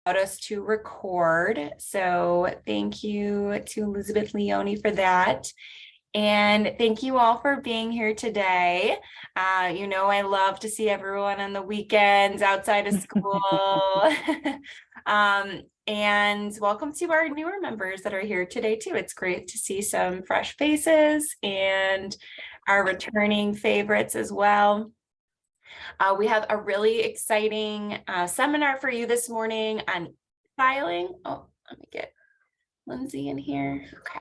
us to record. So thank you to Elizabeth Leoni for that. And thank you all for being here today. I love to see everyone on the weekends outside of school. And welcome to our newer members that are here today too. It's great to see some fresh faces and our returning favorites as well. We have a really exciting seminar for you this morning on filing. Oh, let me get Lindsay in here. Okay.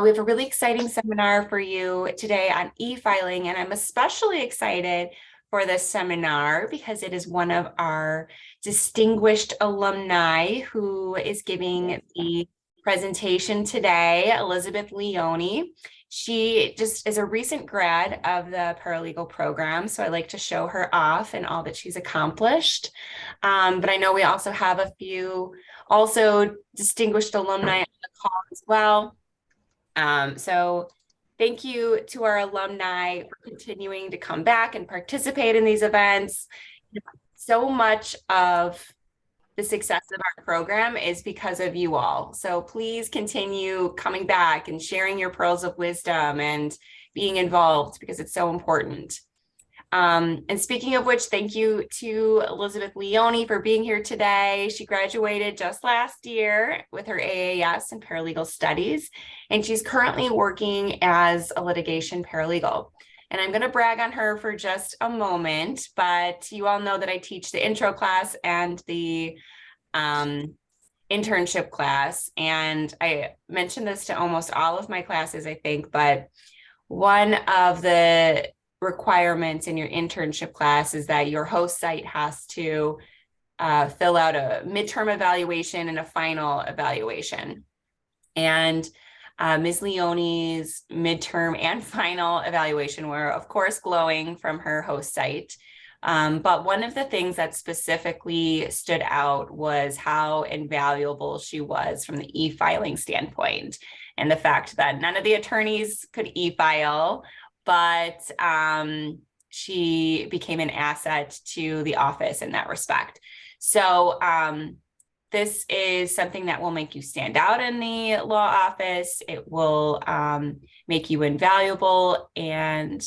We have a really exciting seminar for you today on e-filing, and I'm especially excited for this seminar because it is one of our distinguished alumni who is giving the presentation today, Elizabeth Leoni. She just is a recent grad of the paralegal program, so I like to show her off and all that she's accomplished. But I know we also have a few also distinguished alumni on the call as well. So thank you to our alumni for continuing to come back and participate in these events. So much of the success of our program is because of you all. So please continue coming back and sharing your pearls of wisdom and being involved because it's so important. And speaking of which, thank you to Elizabeth Leoni for being here today. She graduated just last year with her AAS in paralegal studies, and she's currently working as a litigation paralegal. And I'm going to brag on her for just a moment, but you all know that I teach the intro class and the internship class. And I mentioned this to almost all of my classes, I think, but one of the requirements in your internship class is that your host site has to fill out a midterm evaluation and a final evaluation. And Ms. Leoni's midterm and final evaluation were, of course, glowing from her host site. But one of the things that specifically stood out was how invaluable she was from the e-filing standpoint, and the fact that none of the attorneys could e-file, but she became an asset to the office in that respect. So this is something that will make you stand out in the law office. It will make you invaluable, and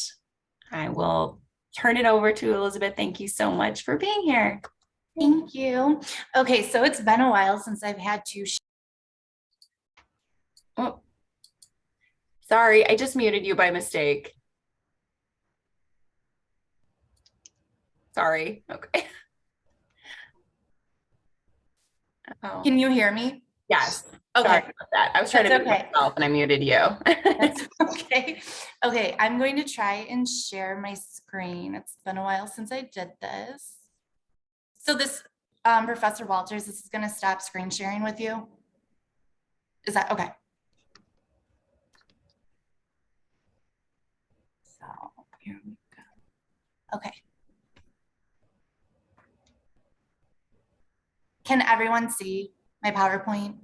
I will turn it over to Elizabeth. Thank you so much for being here. Thank you. Okay, so it's been a while since I've had to. Oh, sorry, I just muted you by mistake. Sorry. Okay. Oh. Can you hear me? Yes. Okay. Sorry about that. I was trying to mute myself and I muted you. That's okay. Okay, I'm going to try and share my screen. It's been a while since I did this. So this, Professor Walters, this is going to stop screen sharing with you. Is that okay? So here we go. Okay. Can everyone see my PowerPoint?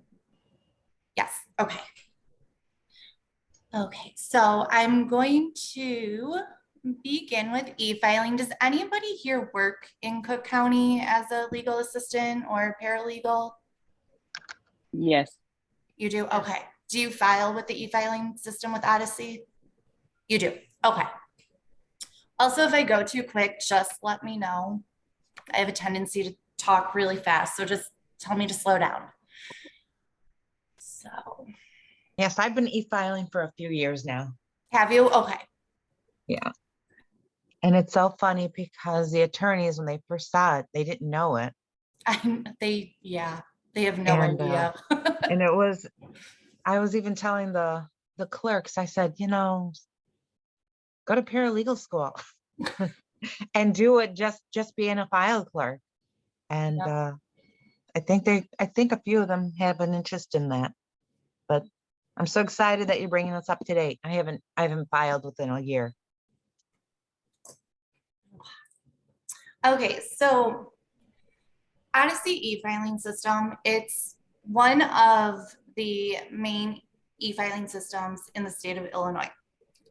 Yes, okay. Okay, so I'm going to begin with e-filing. Does anybody here work in Cook County as a legal assistant or paralegal? Yes. You do? Okay. Do you file with the e-filing system with Odyssey? You do? Okay. Also, if I go too quick, just let me know. I have a tendency to talk really fast, so just tell me to slow down. So. Yes, I've been e-filing for a few years now. Have you? Okay. Yeah. And it's so funny because the attorneys, when they first saw it, they didn't know it. They have no idea. And I was even telling the clerks, I said, go to paralegal school and do it just being a file clerk. And I think a few of them have an interest in that, but I'm so excited that you're bringing us up to date. I haven't filed within a year. Okay, so Odyssey e-filing system, it's one of the main e-filing systems in the state of Illinois.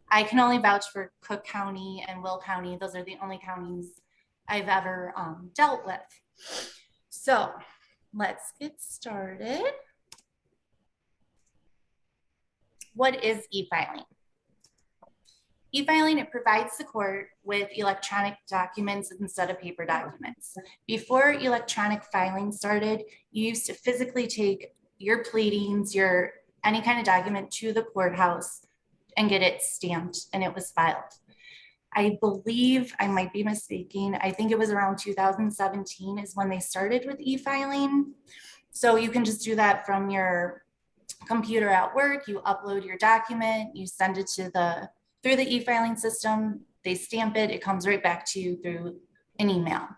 I can only vouch for Cook County and Will County. Those are the only counties I've ever dealt with. So let's get started. What is e-filing? E-filing, it provides the court with electronic documents instead of paper documents. Before electronic filing started, you used to physically take your pleadings, any kind of document to the courthouse and get it stamped, and it was filed. I believe, I might be mistaken, I think it was around 2017 is when they started with e-filing. So you can just do that from your computer at work. You upload your document, you send it to through the e-filing system, they stamp it, it comes right back to you through an email.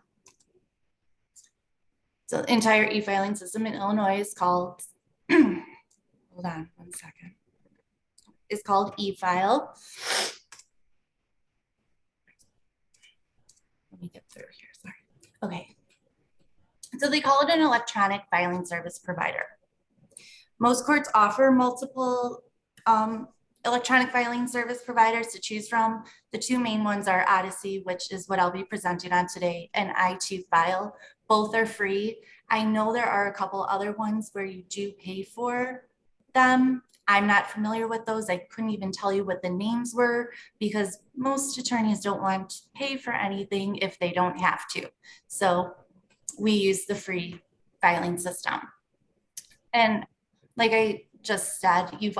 So the entire e-filing system in Illinois is called, hold on one second, it's called e-file. Let me get through here, sorry. Okay. So they call it an electronic filing service provider. Most courts offer multiple electronic filing service providers to choose from. The two main ones are Odyssey, which is what I'll be presenting on today, and i2File. Both are free. I know there are a couple other ones where you do pay for them. I'm not familiar with those. I couldn't even tell you what the names were because most attorneys don't want to pay for anything if they don't have to. So we use the free filing system. And like I just said, you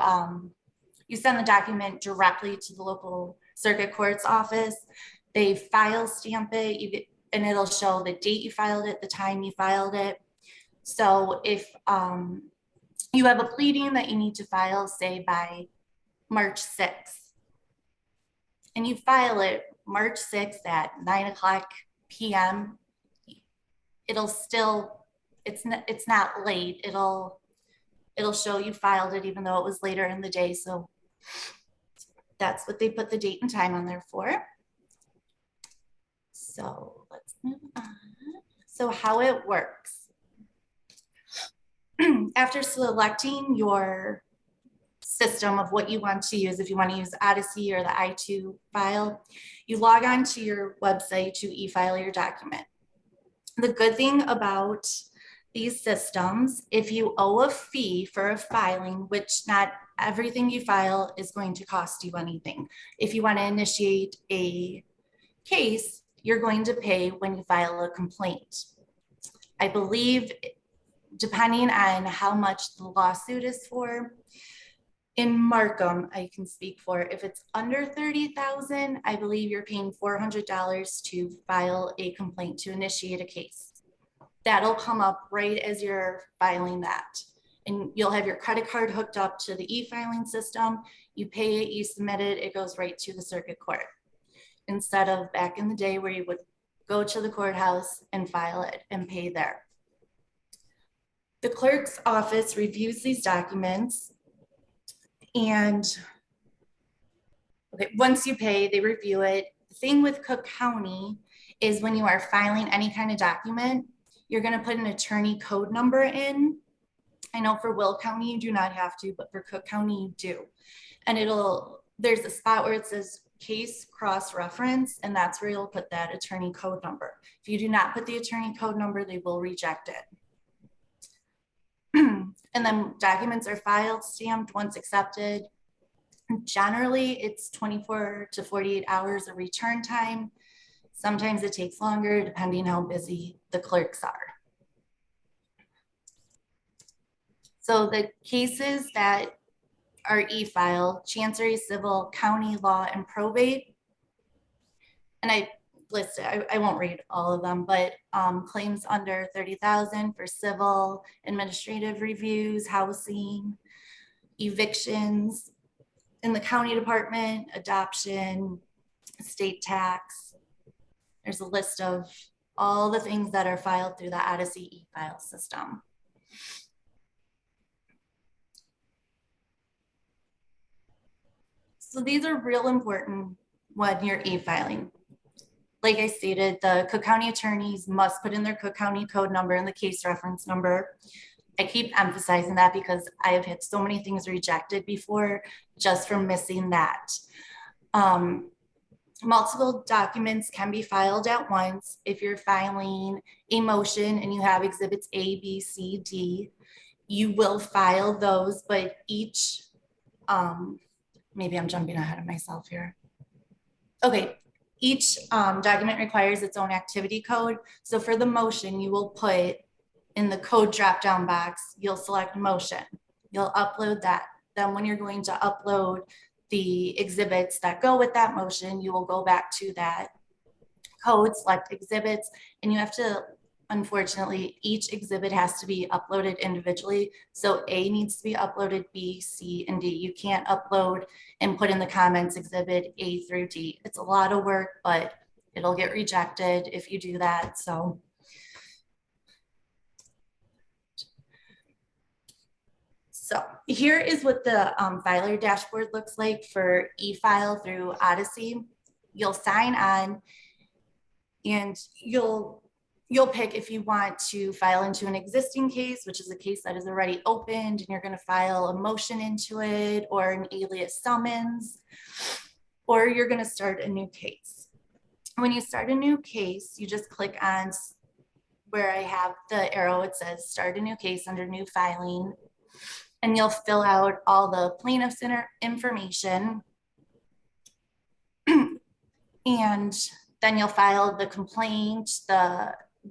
send the document directly to the local circuit court's office. They file stamp it, and it'll show the date you filed it, the time you filed it. So if you have a pleading that you need to file, say by March 6th, and you file it March 6th at 9:00 p.m., it'll still, it's not late. It'll show you filed it even though it was later in the day. So that's what they put the date and time on there for. So let's move on. So how it works. After selecting your system of what you want to use, if you want to use Odyssey or the i2File, you log on to your website to e-file your document. The good thing about these systems, if you owe a fee for a filing, which not everything you file is going to cost you anything. If you want to initiate a case, you're going to pay when you file a complaint. I believe, depending on how much the lawsuit is for, in Markham, I can speak for, if it's under $30,000, I believe you're paying $400 to file a complaint to initiate a case. That'll come up right as you're filing that. And you'll have your credit card hooked up to the e-filing system. You pay it, you submit it, it goes right to the circuit court. Instead of back in the day where you would go to the courthouse and file it and pay there. The clerk's office reviews these documents, and okay, once you pay, they review it. The thing with Cook County is when you are filing any kind of document, you're going to put an attorney code number in. I know for Will County you do not have to, but for Cook County you do. And there's a spot where it says case cross-reference, and that's where you'll put that attorney code number. If you do not put the attorney code number, they will reject it. And then documents are filed, stamped once accepted. Generally, it's 24 to 48 hours of return time. Sometimes it takes longer depending how busy the clerks are. So the cases that are e-filed, Chancery, Civil, County Law, and Probate. And I listed, I won't read all of them, but claims under 30,000 for civil, administrative reviews, housing, evictions, in the county department, adoption, estate tax. There's a list of all the things that are filed through the Odyssey e-file system. So these are real important when you're e-filing. Like I stated, the Cook County attorneys must put in their Cook County code number and the case reference number. I keep emphasizing that because I have had so many things rejected before just from missing that. Multiple documents can be filed at once. If you're filing a motion and you have exhibits A, B, C, D, you will file those, but each, maybe I'm jumping ahead of myself here. Okay, each document requires its own activity code. So for the motion, you will put in the code drop-down box, you'll select motion. You'll upload that. Then when you're going to upload the exhibits that go with that motion, you will go back to that code, select exhibits, and you have to, unfortunately, each exhibit has to be uploaded individually. So A needs to be uploaded, B, C, and D. You can't upload and put in the comments exhibit A through D. It's a lot of work, but it'll get rejected if you do that. So here is what the filer dashboard looks like for e-file through Odyssey. You'll sign on and you'll pick if you want to file into an existing case, which is a case that is already opened, and you're going to file a motion into it or an alias summons, or you're going to start a new case. When you start a new case, you just click on where I have the arrow, it says start a new case under new filing. And you'll fill out all the plaintiff's information. And then you'll file the complaint.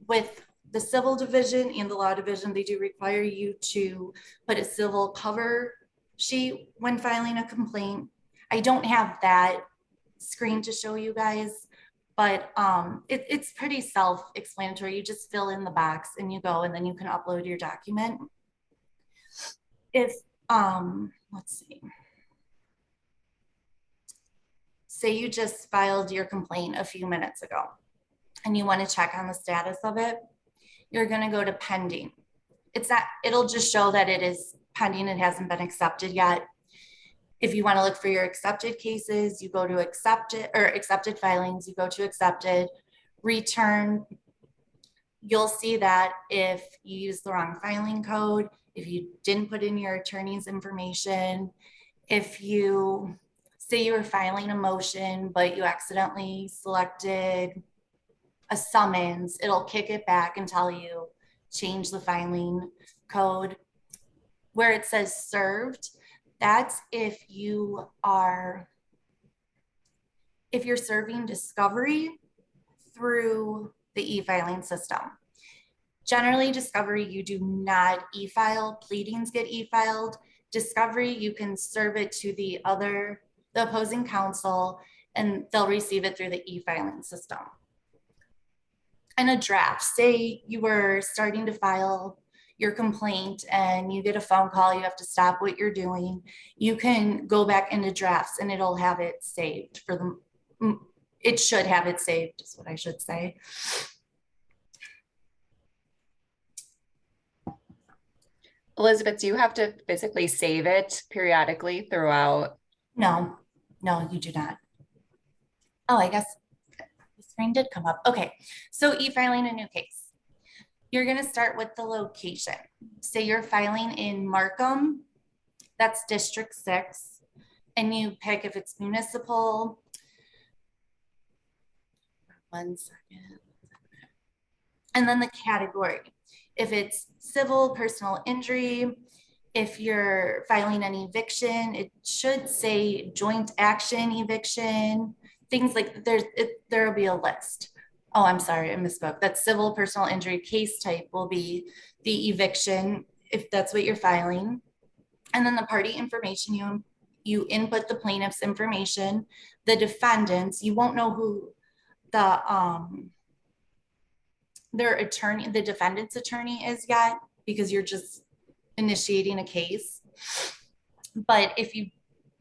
With the civil division and the law division, they do require you to put a civil cover sheet when filing a complaint. I don't have that screen to show you guys, but it's pretty self-explanatory. You just fill in the box and you go, and then you can upload your document. If, let's see, say you just filed your complaint a few minutes ago and you want to check on the status of it, you're going to go to pending. It'll just show that it is pending. It hasn't been accepted yet. If you want to look for your accepted cases, you go to accepted or accepted filings, you go to accepted, return. You'll see that if you use the wrong filing code, if you didn't put in your attorney's information, if you say you were filing a motion, but you accidentally selected a summons, it'll kick it back and tell you change the filing code. Where it says served, that's if you're serving discovery through the e-filing system. Generally, discovery, you do not e-file. Pleadings get e-filed. Discovery, you can serve it to the opposing counsel, and they'll receive it through the e-filing system. And a draft, say you were starting to file your complaint and you get a phone call, you have to stop what you're doing. You can go back into drafts and it'll have it saved for them. It should have it saved, is what I should say. Elizabeth, do you have to physically save it periodically throughout? No, you do not. Oh, I guess the screen did come up. Okay, so e-filing a new case. You're going to start with the location. Say you're filing in Markham, that's District 6, and you pick if it's municipal. 1 second. And then the category. If it's civil, personal injury, if you're filing an eviction, it should say joint action eviction, things like there'll be a list. Oh, I'm sorry, I misspoke. That's civil, personal injury. Case type will be the eviction, if that's what you're filing. And then the party information, you input the plaintiff's information, the defendants, you won't know who their attorney, the defendant's attorney is yet, because you're just initiating a case. But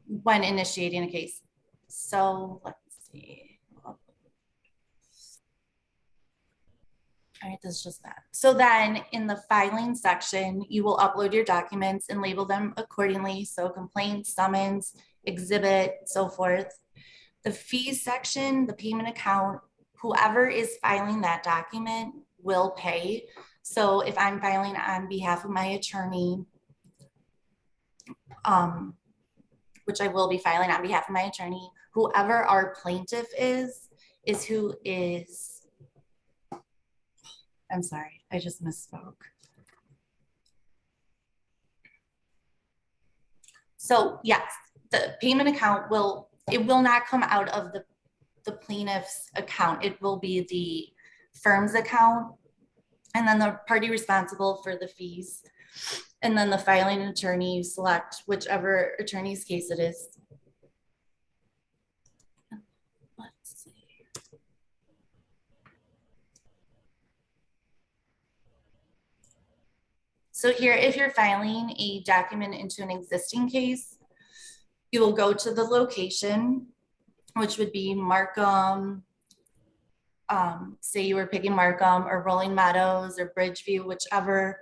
when initiating a case, so let's see. All right, this is just that. So then in the filing section, you will upload your documents and label them accordingly. So complaint, summons, exhibit, so forth. The fees section, the payment account, whoever is filing that document will pay. So if I'm filing on behalf of my attorney, which I will be filing on behalf of my attorney, whoever our plaintiff is who is, I'm sorry, I just misspoke. So yes, the payment account will not come out of the plaintiff's account. It will be the firm's account, and then the party responsible for the fees. And then the filing attorney, you select whichever attorney's case it is. Let's see. So here, if you're filing a document into an existing case, you will go to the location, which would be Markham, say you were picking Markham or Rolling Meadows or Bridgeview, whichever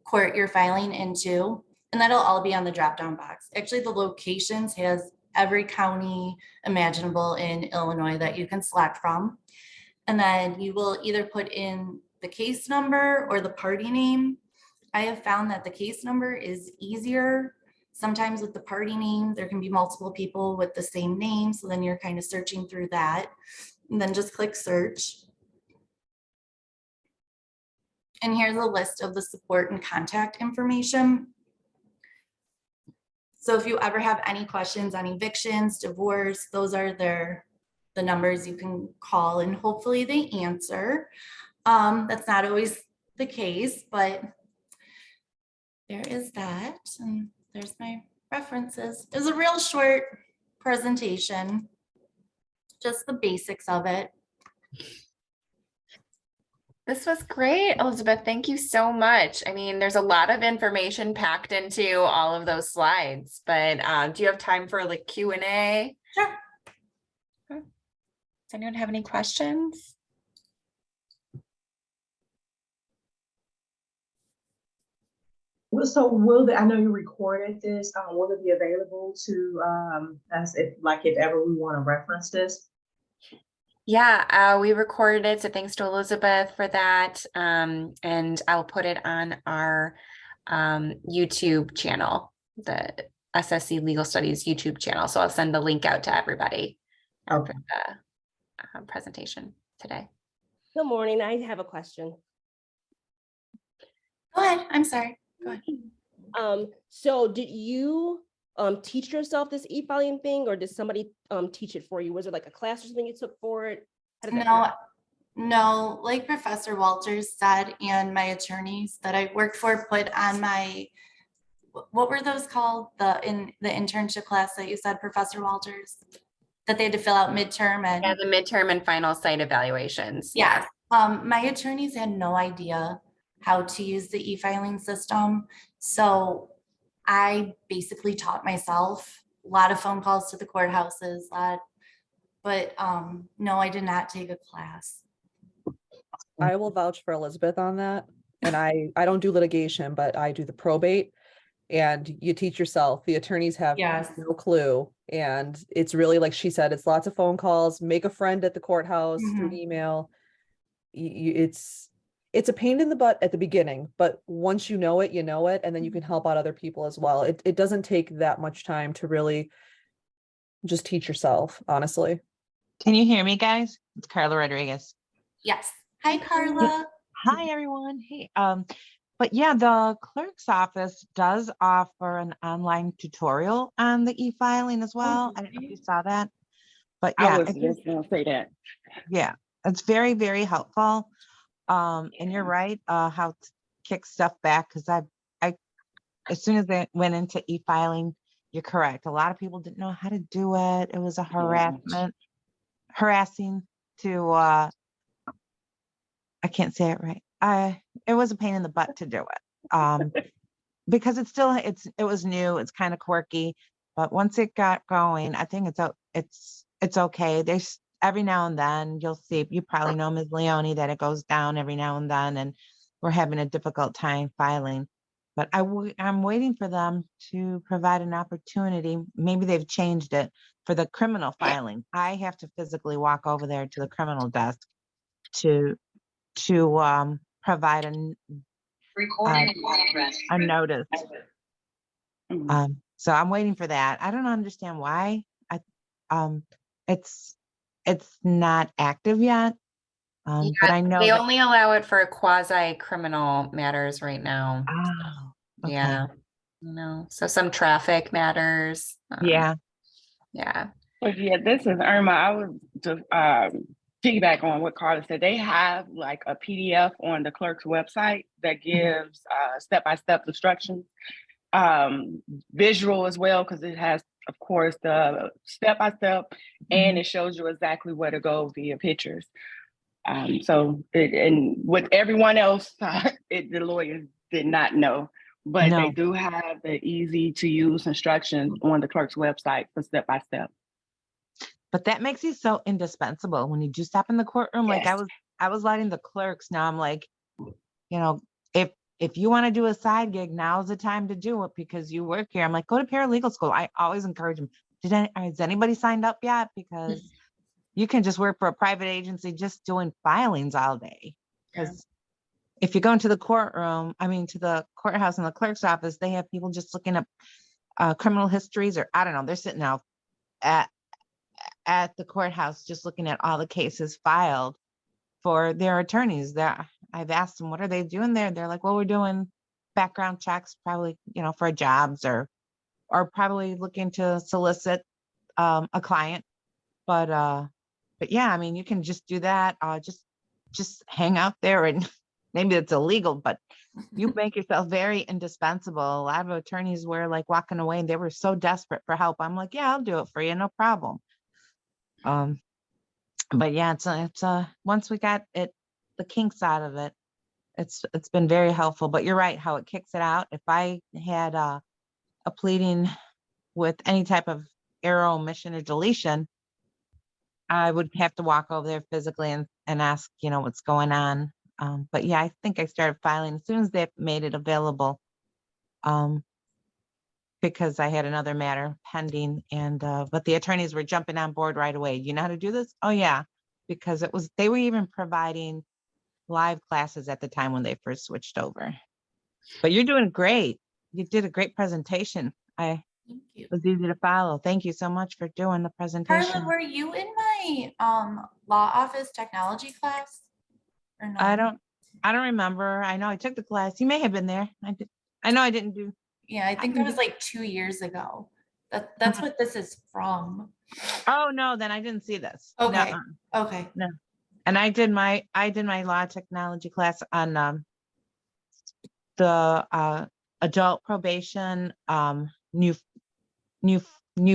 court you're filing into, and that'll all be on the drop-down box. Actually, the locations has every county imaginable in Illinois that you can select from. And then you will either put in the case number or the party name. I have found that the case number is easier. Sometimes with the party name, there can be multiple people with the same name. So then you're kind of searching through that. And then just click search. And here's a list of the support and contact information. So if you ever have any questions on evictions, divorce, those are the numbers you can call, and hopefully they answer. That's not always the case, but there is that. And there's my references. It was a real short presentation, just the basics of it. This was great, Elizabeth. Thank you so much. I mean, there's a lot of information packed into all of those slides, but do you have time for like Q&A? Sure. Does anyone have any questions? So I know you recorded this, will it be available to us if ever we want to reference this? Yeah, we recorded it. So thanks to Elizabeth for that. And I'll put it on our YouTube channel, the SSC Legal Studies YouTube channel. So I'll send the link out to everybody Okay. for the presentation today. Good morning. I have a question. Go ahead. I'm sorry. Go ahead. So did you teach yourself this e-filing thing, or did somebody teach it for you? Was it like a class or something you took for it? How did that work? No, like Professor Walters said, and my attorneys that I worked for put on my, what were those called? The internship class that you said, Professor Walters, that they had to fill out midterm and. Yeah, the midterm and final site evaluations. Yes. My attorneys had no idea how to use the e-filing system. So I basically taught myself. A lot of phone calls to the courthouses, but no, I did not take a class. I will vouch for Elizabeth on that. And I don't do litigation, but I do the probate, and you teach yourself. The attorneys have Yes. no clue. And it's really, like she said, it's lots of phone calls, make a friend at the courthouse through email. It's a pain in the butt at the beginning, but once you know it, and then you can help out other people as well. It doesn't take that much time to really just teach yourself, honestly. Can you hear me, guys? It's Carla Rodriguez. Yes. Hi, Carla. Hi, everyone. Hey, but yeah, the clerk's office does offer an online tutorial on the e-filing as well. I don't know if you saw that, but I yeah, was just gonna say that. yeah, it's very, very helpful. And you're right, how to kick stuff back, because I, as soon as they went into e-filing, you're correct. A lot of people didn't know how to do it. It was a harassing to, I can't say it right. It was a pain in the butt to do it. Because it was new, it's kind of quirky, but once it got going, I think it's okay. There's every now and then you'll see, you probably know Ms. Leoni, that it goes down every now and then, and we're having a difficult time filing. But I'm waiting for them to provide an opportunity. Maybe they've changed it for the criminal filing. I have to physically walk over there to the criminal desk to provide a notice. So I'm waiting for that. I don't understand why. it's not active yet. But Yeah, I know they that. only allow it for quasi criminal matters right now. Oh, okay. Yeah, no, so some traffic matters. Yeah. Yeah. But yeah, this is Irma. I would just piggyback on what Carla said. They have like a PDF on the clerk's website that gives step-by-step instructions, visual as well, because it has, of course, the step-by-step, and it shows you exactly where to go via pictures. And with everyone else, the lawyers did not know, but they No. do have the easy to use instructions on the clerk's website for step-by-step. But that makes you so indispensable when you do stop in the courtroom. Like Yes. I was letting the clerks. Now I'm like, if you want to do a side gig, now's the time to do it because you work here. I'm like, go to paralegal school. I always encourage them. Has anybody signed up yet? Because you can just work for a private agency just doing filings all day. Because if you go into the courtroom, to the courthouse and the clerk's office, they have people just looking up criminal histories, or I don't know, they're sitting out at the courthouse just looking at all the cases filed for their attorneys. That I've asked them, what are they doing there? They're like, well, we're doing background checks, probably, for jobs or probably looking to solicit a client. But yeah, you can just do that. Just hang out there, and maybe it's illegal, but you make yourself very indispensable. A lot of attorneys were like walking away and they were so desperate for help. I'm like, yeah, I'll do it for you. No problem. But yeah, it's once we got the kinks out of it, it's been very helpful. But you're right, how it kicks it out. If I had a pleading with any type of error, omission, or deletion, I would have to walk over there physically and ask, what's going on. But yeah, I think I started filing as soon as they made it available. Because I had another matter pending, and but the attorneys were jumping on board right away. You know how to do this? Oh yeah, because they were even providing live classes at the time when they first switched over. But you're doing great. You did a great presentation. Thank you. It was easy to follow. Thank you so much for doing the presentation. Carla, were you in my law office technology class? Or no? I don't remember. I know I took the class. You may have been there. I know I didn't do. Yeah, I think that was like 2 years ago. That's what this is from. Oh no, then I didn't see this. Okay. Nuh-uh. Okay. No. And I did my law technology class on the adult probation, new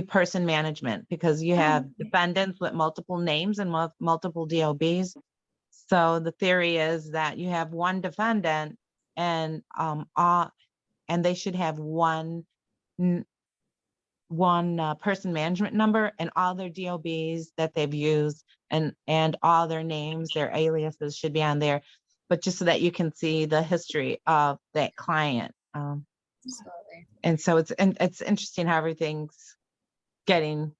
person management, because you have defendants with multiple names and multiple DOBs. So the theory is that you have one defendant and they should have one person management number and all their DOBs that they've used and all their names, their aliases should be on there, but just so that you can see the history of that client. And so it's interesting how everything's getting,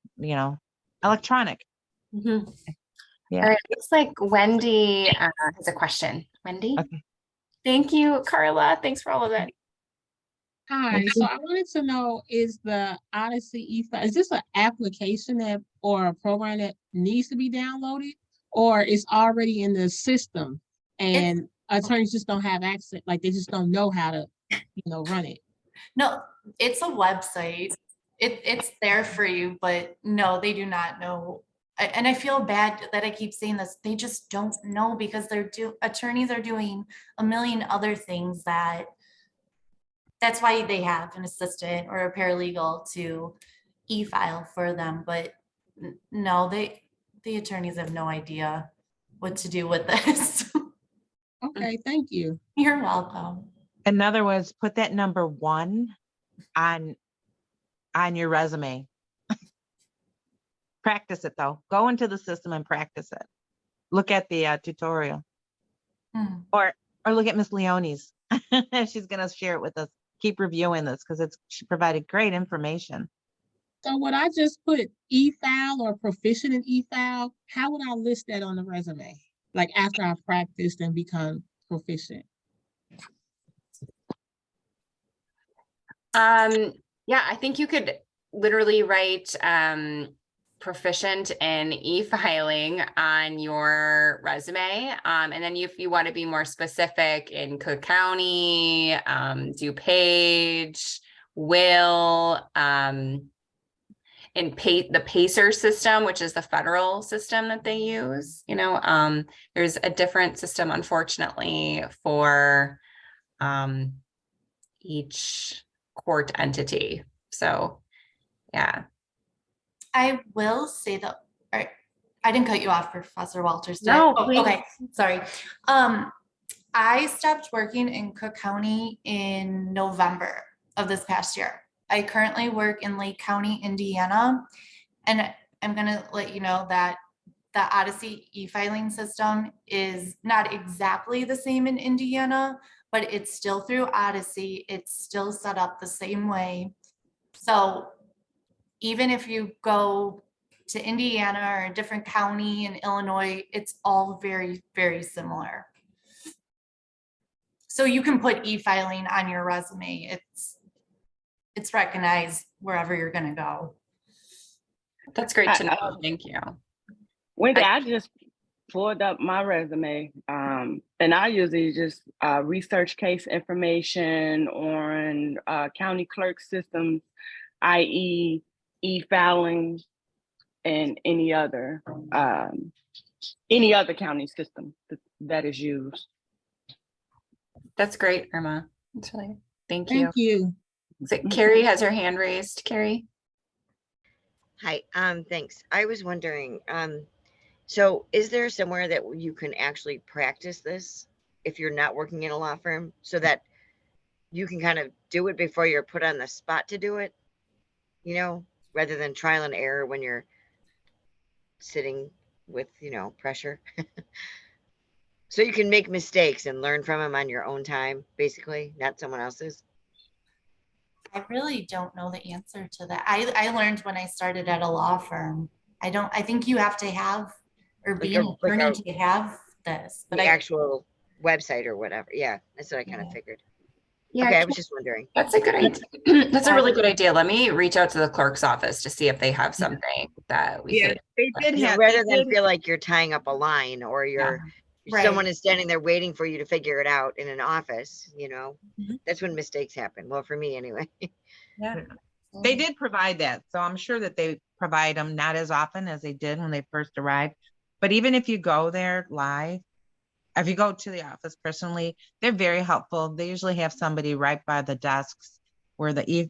electronic. Mm-hmm. Yeah. All right, looks like Wendy has a question. Wendy? Okay. Thank you, Carla. Thanks for all of that. Hi, so I wanted to know, is the Odyssey e-file, is this an application or a program that needs to be downloaded, or it's already in the system and attorneys just don't have access, like they just don't know how to, run it? No, it's a website. It's there for you, but no, they do not know. And I feel bad that I keep saying this. They just don't know because attorneys are doing a million other things that's why they have an assistant or a paralegal to e-file for them. But no, the attorneys have no idea what to do with this. Okay, thank you. You're welcome. In other words, put that number 1 on your resume. Practice it though. Go into the system and practice it. Look at the tutorial. Or look at Miss Leoni's. She's gonna share it with us. Keep reviewing this because she provided great information. So would I just put e-file or proficient in e-file? How would I list that on the resume? Like after I practiced and become proficient? Yeah, I think you could literally write proficient in e-filing on your resume. And then if you want to be more specific in Cook County, DuPage, Will, in the PACER system, which is the federal system that they use, there's a different system, unfortunately, for each court entity. So, yeah. I will say that, all right, I didn't cut you off, Professor Walters. Did I? No, Oh, please. okay, sorry. I stopped working in Cook County in November of this past year. I currently work in Lake County, Indiana, and I'm gonna let you know that the Odyssey e-filing system is not exactly the same in Indiana, but it's still through Odyssey. It's still set up the same way. So even if you go to Indiana or a different county in Illinois, it's all very, very similar. So you can put e-filing on your resume. It's recognized wherever you're gonna go. That's great to know. Thank you. Wendy, I just pulled up my resume, and I usually just research case information on county clerk systems, i.e. e-filing, and any other county system that is used. That's great, Irma. That's really, thank you. Thank you. Carrie has her hand raised. Carrie. Hi, thanks. I was wondering, so is there somewhere that you can actually practice this if you're not working in a law firm so that you can kind of do it before you're put on the spot to do it, rather than trial and error when you're sitting with, pressure? So you can make mistakes and learn from them on your own time, basically, not someone else's. I really don't know the answer to that. I learned when I started at a law firm. I think you have to have or be an attorney to have this. But the actual website or whatever. Yeah, that's what I kind of figured. Yeah, okay, I was just wondering. That's a good idea. That's a really good idea. Let me reach out to the clerk's office to see if they have something that we could. They did have, rather than feel like you're tying up a line or you're someone is standing there waiting for you to figure it out in an office, that's when mistakes happen. Well, for me anyway. Yeah. They did provide that. So I'm sure that they provide them not as often as they did when they first arrived. But even if you go there live, if you go to the office personally, they're very helpful. They usually have somebody right by the desks where the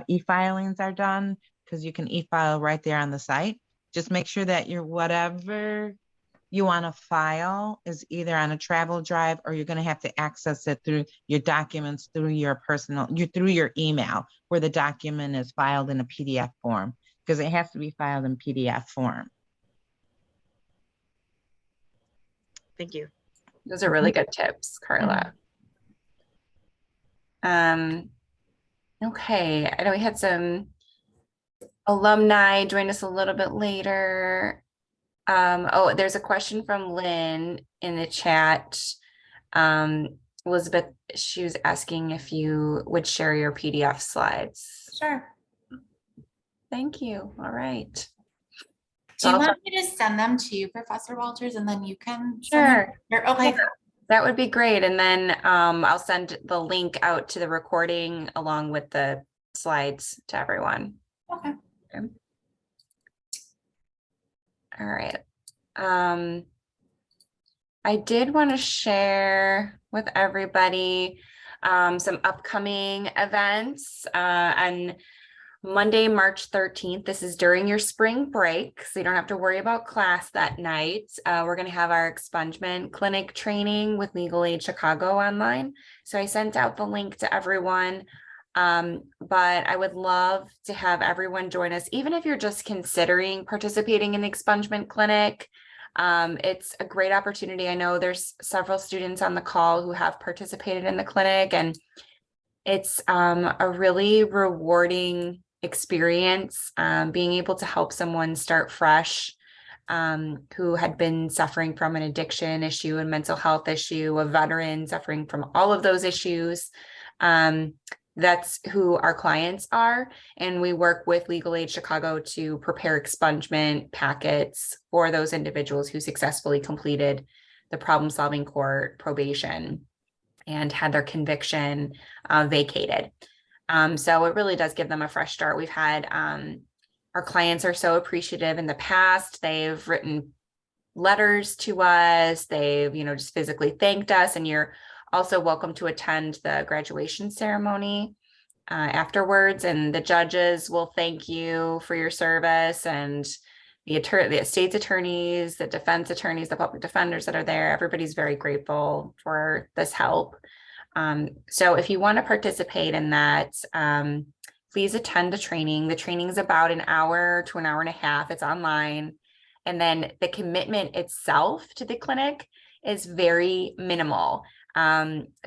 e-filings are done, because you can e-file right there on the site. Just make sure that your whatever you want to file is either on a travel drive, or you're going to have to access it through your documents, through your through your email, where the document is filed in a PDF form, because it has to be filed in PDF form. Thank you. Those are really good tips, Carla. Okay, I know we had some alumni join us a little bit later. Oh, there's a question from Lynn in the chat. Elizabeth, she was asking if you would share your PDF slides. Sure. Thank you. All right. Do you want me to send them to you, Professor Walters, and then you can? Sure. Okay. That would be great. And then I'll send the link out to the recording along with the slides to everyone. Okay. All right. I did want to share with everybody some upcoming events on Monday, March 13th. This is during your spring break, so you don't have to worry about class that night. We're going to have our expungement clinic training with Legal Aid Chicago online. So I sent out the link to everyone. But I would love to have everyone join us, even if you're just considering participating in the expungement clinic. It's a great opportunity. I know there's several students on the call who have participated in the clinic, and it's a really rewarding experience, being able to help someone start fresh, who had been suffering from an addiction issue and mental health issue, a veteran suffering from all of those issues. that's who our clients are. And we work with Legal Aid Chicago to prepare expungement packets for those individuals who successfully completed the problem-solving court probation and had their conviction vacated. So it really does give them a fresh start. We've had our clients are so appreciative in the past. They've written letters to us. They've, just physically thanked us. And you're also welcome to attend the graduation ceremony afterwards. And the judges will thank you for your service, and the state's attorneys, the defense attorneys, the public defenders that are there, everybody's very grateful for this help. So if you want to participate in that, please attend the training. The training is about an hour to an hour and a half. It's online. And then the commitment itself to the clinic is very minimal.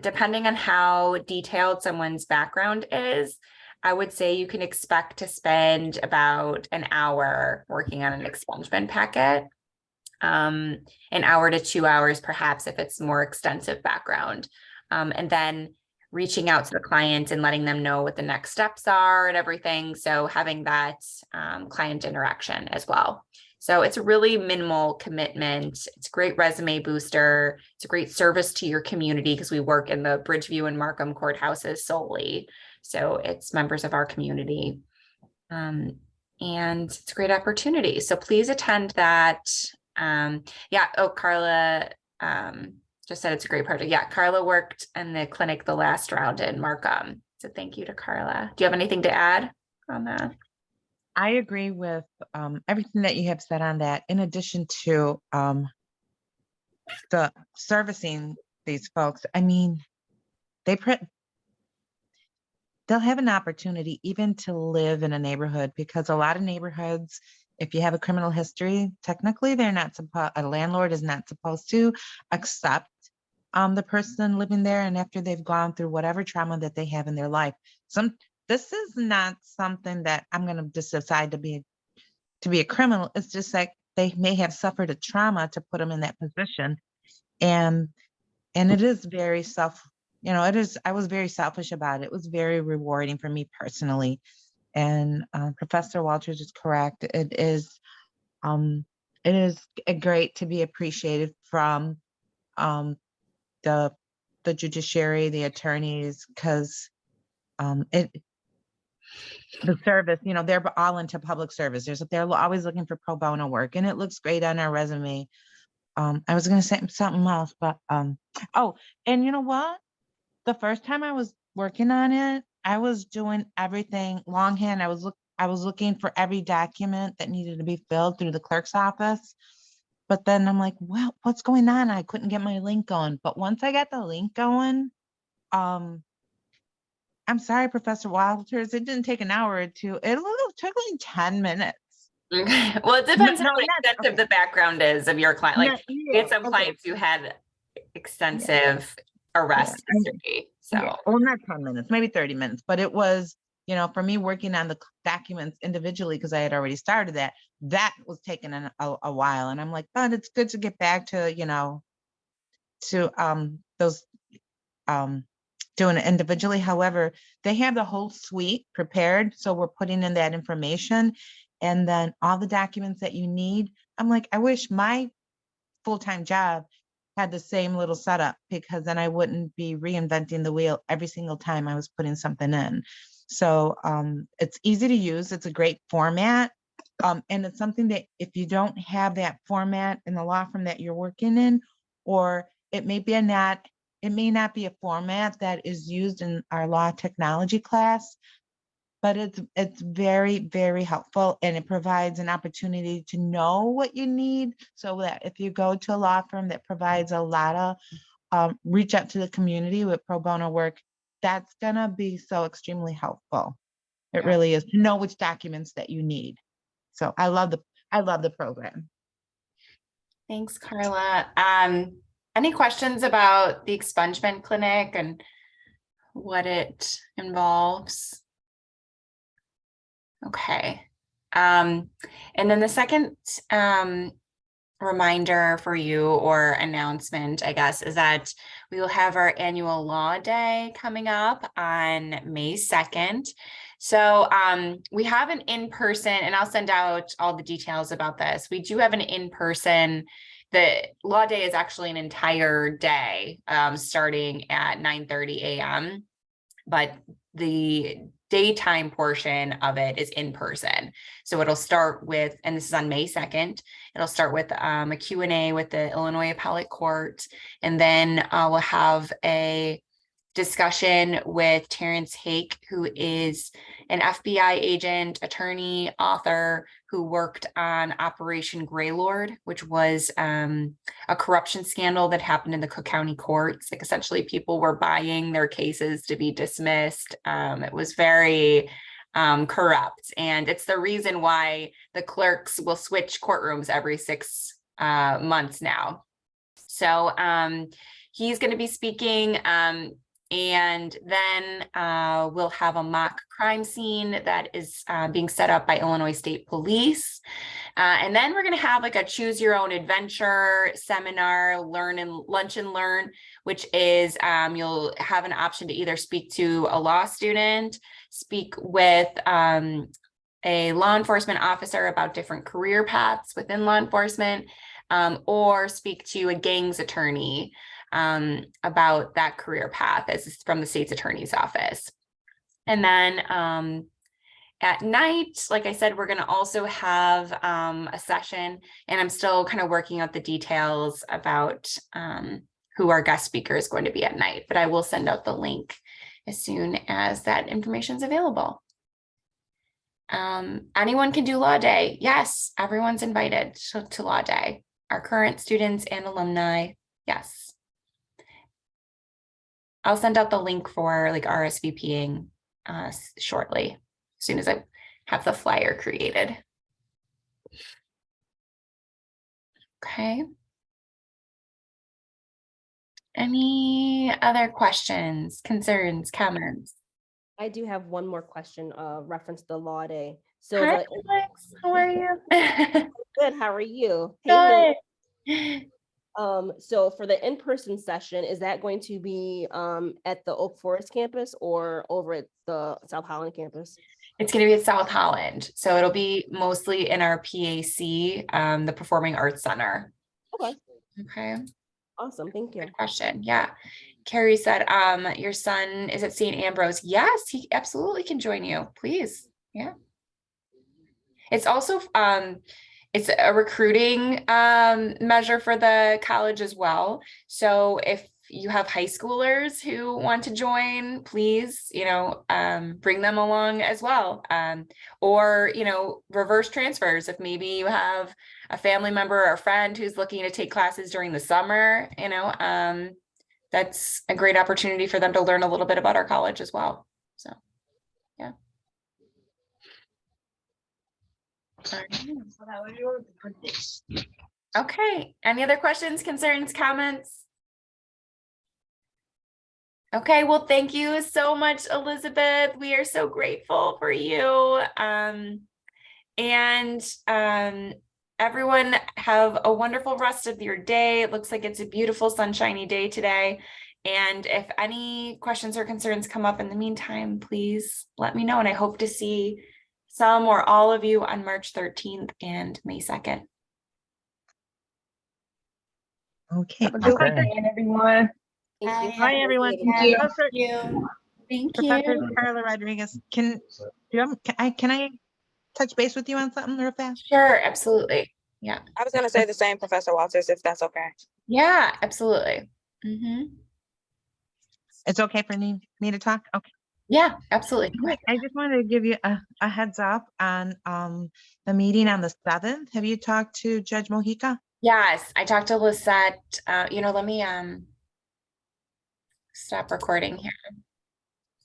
Depending on how detailed someone's background is, I would say you can expect to spend about an hour working on an expungement packet, an hour to 2 hours, perhaps, if it's more extensive background. And then reaching out to the client and letting them know what the next steps are and everything. So having that client interaction as well. So it's a really minimal commitment. It's a great resume booster. It's a great service to your community because we work in the Bridgeview and Markham courthouses solely. So it's members of our community. And it's a great opportunity. So please attend that. Carla just said it's a great project. Yeah, Carla worked in the clinic the last round in Markham. So thank you to Carla. Do you have anything to add on that? I agree with everything that you have said on that. In addition to the servicing these folks, I mean, they'll have an opportunity even to live in a neighborhood, because a lot of neighborhoods, if you have a criminal history, technically they're not supposed, a landlord is not supposed to accept the person living there, and after they've gone through whatever trauma that they have in their life. This is not something that I'm going to just decide to be a criminal. It's just like they may have suffered a trauma to put them in that position, and it is very I was very selfish about it. It was very rewarding for me personally. And Professor Walters is correct. It is great to be appreciated from the judiciary, the attorneys, because the service, they're all into public service. They're always looking for pro bono work, and it looks great on our resume. I was going to say something else, but and you know what? The first time I was working on it, I was doing everything longhand. I was looking for every document that needed to be filled through the clerk's office. But then I'm like, well, what's going on? I couldn't get my link going. But once I got the link going, I'm sorry, Professor Walters, it didn't take an hour or two. It took like 10 minutes. Okay. Well, it depends on what extensive the background is of your client. Like we had some clients who had extensive arrest history. So well, not 10 minutes, maybe 30 minutes, but it was, for me working on the documents individually, because I had already started that was taking a while. And I'm like, but it's good to get back to, those doing it individually. However, they have the whole suite prepared. So we're putting in that information, and then all the documents that you need. I'm like, I wish my full-time job had the same little setup, because then I wouldn't be reinventing the wheel every single time I was putting something in. So it's easy to use. It's a great format. And it's something that if you don't have that format in the law firm that you're working in, or it may not be a format that is used in our law technology class, but it's very, very helpful, and it provides an opportunity to know what you need, so that if you go to a law firm that provides a lot of reach out to the community with pro bono work, that's gonna be so extremely helpful. It really is, to know which documents that you need. So I love the program. thanks, Carla. Any questions about the expungement clinic and what it involves? Okay. And then the second reminder for you or announcement, I guess, is that we will have our annual law day coming up on May 2nd. So we have an in-person, and I'll send out all the details about this. We do have an in-person. The law day is actually an entire day, starting at 9:30 a.m. But the daytime portion of it is in person. So it'll start with, and this is on May 2nd, it'll start with a Q&A with the Illinois Appellate Court. And then we'll have a discussion with Terrence Hake, who is an FBI agent, attorney, author, who worked on Operation Greylord, which was a corruption scandal that happened in the Cook County courts. Like, essentially, people were buying their cases to be dismissed. It was very corrupt. And it's the reason why the clerks will switch courtrooms every 6 months now. So he's going to be speaking. And then we'll have a mock crime scene that is being set up by Illinois State Police. And then we're going to have like a choose your own adventure seminar, lunch and learn, which is you'll have an option to either speak to a law student, speak with a law enforcement officer about different career paths within law enforcement, or speak to a gangs attorney about that career path as from the state's attorney's office. And then at night, like I said, we're going to also have a session, and I'm still kind of working out the details about who our guest speaker is going to be at night, but I will send out the link as soon as that information is available. Anyone can do law day. Yes, everyone's invited to law day. Our current students and alumni. Yes. I'll send out the link for like RSVPing shortly, as soon as I have the flyer created. Okay. Any other questions, concerns, comments? I do have one more question, reference the law day. So Hi, Alex. How are you? Good. How are you? Hey, Good. So for the in-person session, is that going to be at the Oak Forest campus or over at the South Holland campus? It's going to be at South Holland. So it'll be mostly in our PAC, the Performing Arts Center. Okay. Okay. Awesome. Thank you. Good question. Yeah. Carrie said, your son is at St. Ambrose. Yes, he absolutely can join you. Please. Yeah. It's also, it's a recruiting measure for the college as well. So if you have high schoolers who want to join, please, bring them along as well. Or, reverse transfers. If maybe you have a family member or a friend who's looking to take classes during the summer, that's a great opportunity for them to learn a little bit about our college as well. So, yeah. Okay. Any other questions, concerns, comments? Okay. Well, thank you so much, Elizabeth. We are so grateful for you. Everyone have a wonderful rest of your day. It looks like it's a beautiful sunshiny day today. And if any questions or concerns come up in the meantime, please let me know. And I hope to see some or all of you on March 13th and May 2nd. Okay. Have a good weekend, everyone. Thank you. Hi, everyone. Thank Professor, you. Thank Professor you. Carla Rodriguez, can I touch base with you on something real fast? Sure, absolutely. Yeah. I was going to say the same, Professor Walters, if that's okay. Yeah, absolutely. Mm-hmm. It's okay for me to talk? Okay. Yeah, absolutely. I just wanted to give you a heads up on the meeting on the 7th. Have you talked to Judge Mojica? Yes, I talked to Lisette. Let me stop recording here.